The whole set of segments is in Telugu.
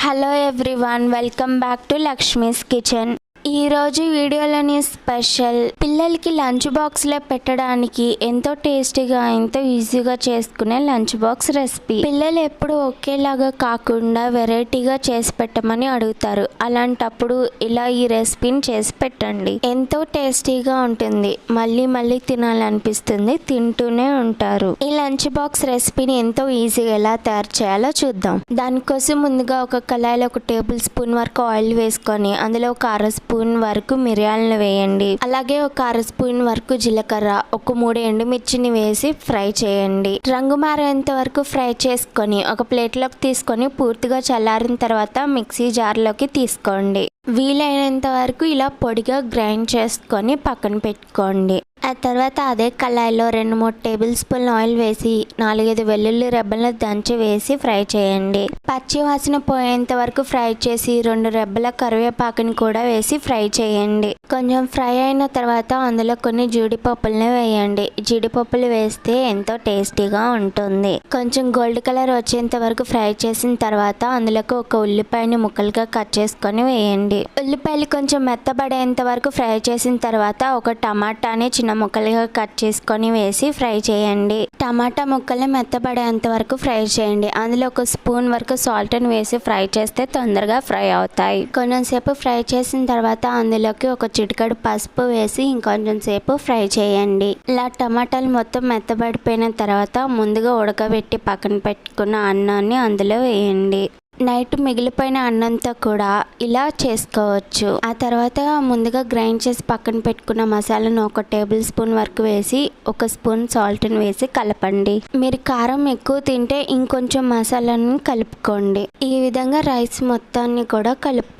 Hello everyone, welcome back to Lakshmi's kitchen. ఈరోజు వీడియోలోని స్పెషల్ పిల్లలకి లంచ్ బాక్స్లో పెట్టడానికి ఎంతో టేస్టీగా ఎంతో ఈజీగా చేసుకునే లంచ్ బాక్స్ రెసిపీ. పిల్లలు ఎప్పుడు ఒకేలాగా కాకుండా వెరైటీగా చేసి పెట్టమని అడుగుతారు. అలాంటప్పుడు ఇలా ఈ రెసిపీని చేసి పెట్టండి. ఎంతో టేస్టీగా ఉంటుంది, మళ్ళీ మళ్ళీ తినాలనిపిస్తుంది, తింటూనే ఉంటారు. ఈ లంచ్ బాక్స్ రెసిపీని ఎంతో ఈజీగా ఎలా తయారు చేయాలో చూద్దాం. దానికోసం ముందుగా ఒక కళాయిలో 1 టేబుల్ స్పూన్ వరకు ఆయిల్ వేసుకొని అందులో 1 అర స్పూన్ వరకు మిరియాలను వేయండి. అలాగే 1 అర స్పూన్ వరకు జీలకర్ర, 3 ఎండుమిర్చిని వేసి ఫ్రై చేయండి. రంగు మారేంత వరకు ఫ్రై చేసుకొని ఒక ప్లేట్లోకి తీసుకొని పూర్తిగా చల్లారిన తర్వాత మిక్సీ జార్లోకి తీసుకోండి. వీలైనంత వరకు ఇలా పొడిగా గ్రైండ్ చేసుకొని పక్కన పెట్టుకోండి. ఆ తర్వాత అదే కళాయిలో 2-3 టేబుల్ స్పూన్ ఆయిల్ వేసి 4-5 వెల్లుల్లి రెబ్బలను దంచి వేసి ఫ్రై చేయండి. పచ్చి వాసన పోయేంత వరకు ఫ్రై చేసి 2 రెబ్బల కరివేపాకుని కూడా వేసి ఫ్రై చేయండి. కొంచెం ఫ్రై అయిన తర్వాత అందులో కొన్ని జీడిపప్పులను వేయండి. జీడిపప్పులు వేస్తే ఎంతో టేస్టీగా ఉంటుంది. కొంచెం గోల్డ్ కలర్ వచ్చేంత వరకు ఫ్రై చేసిన తర్వాత అందులోకి 1 ఉల్లిపాయని ముక్కలుగా కట్ చేసుకొని వేయండి. ఉల్లిపాయలు కొంచెం మెత్తబడేంత వరకు ఫ్రై చేసిన తర్వాత 1 టమాటాని చిన్న ముక్కలుగా కట్ చేసుకొని వేసి ఫ్రై చేయండి. టమాటా ముక్కలు మెత్తబడేంత వరకు ఫ్రై చేయండి. అందులో 1 స్పూన్ వరకు సాల్ట్ని వేసి ఫ్రై చేస్తే తొందరగా ఫ్రై అవుతాయి. కొంచెం సేపు ఫ్రై చేసిన తర్వాత అందులోకి 1 చిటికెడు పసుపు వేసి ఇంకొంచెం సేపు ఫ్రై చేయండి. ఇలా టమాటాలు మొత్తం మెత్తబడిపోయిన తర్వాత ముందుగా ఉడకబెట్టి పక్కన పెట్టుకున్న అన్నాన్ని అందులో వేయండి. నైట్ మిగిలిపోయిన అన్నంతో కూడా ఇలా చేసుకోవచ్చు. ఆ తర్వాత ముందుగా గ్రైండ్ చేసి పక్కన పెట్టుకున్న మసాలాను 1 టేబుల్ స్పూన్ వరకు వేసి 1 స్పూన్ సాల్ట్ని వేసి కలపండి. మీరు కారం ఎక్కువ తింటే ఇంకొంచెం మసాలాను కలుపుకోండి. ఈ విధంగా రైస్ మొత్తాన్ని కూడా కలుపుకోండి.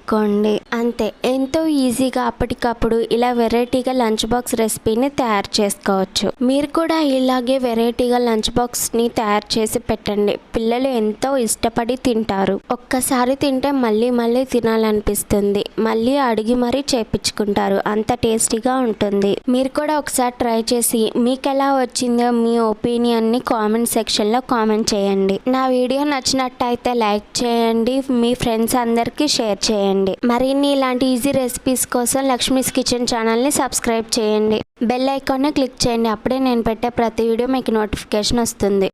అంతే, ఎంతో ఈజీగా అప్పటికప్పుడు ఇలా వెరైటీగా లంచ్ బాక్స్ రెసిపీని తయారు చేసుకోవచ్చు. మీరు కూడా ఇలాగే వెరైటీగా లంచ్ బాక్స్ని తయారు చేసి పెట్టండి. పిల్లలు ఎంతో ఇష్టపడి తింటారు. ఒక్కసారి తింటే మళ్ళీ మళ్ళీ తినాలనిపిస్తుంది. మళ్ళీ అడిగి మరీ చేపించుకుంటారు, అంత టేస్టీగా ఉంటుంది. మీరు కూడా ఒకసారి ట్రై చేసి మీకు ఎలా వచ్చిందో మీ ఒపీనియన్ని కామెంట్ సెక్షన్లో కామెంట్ చేయండి. నా వీడియో నచ్చినట్టయితే లైక్ చేయండి, మీ ఫ్రెండ్స్ అందరికీ షేర్ చేయండి. మరిన్ని ఇలాంటి ఈజీ రెసిపీస్ కోసం లక్ష్మీస్ కిచెన్ ఛానల్ని సబ్స్క్రైబ్ చేయండి. బెల్ ఐకాన్ని క్లిక్ చేయండి. అప్పుడే నేను పెట్టే ప్రతి వీడియో మీకు నోటిఫికేషన్ వస్తుంది.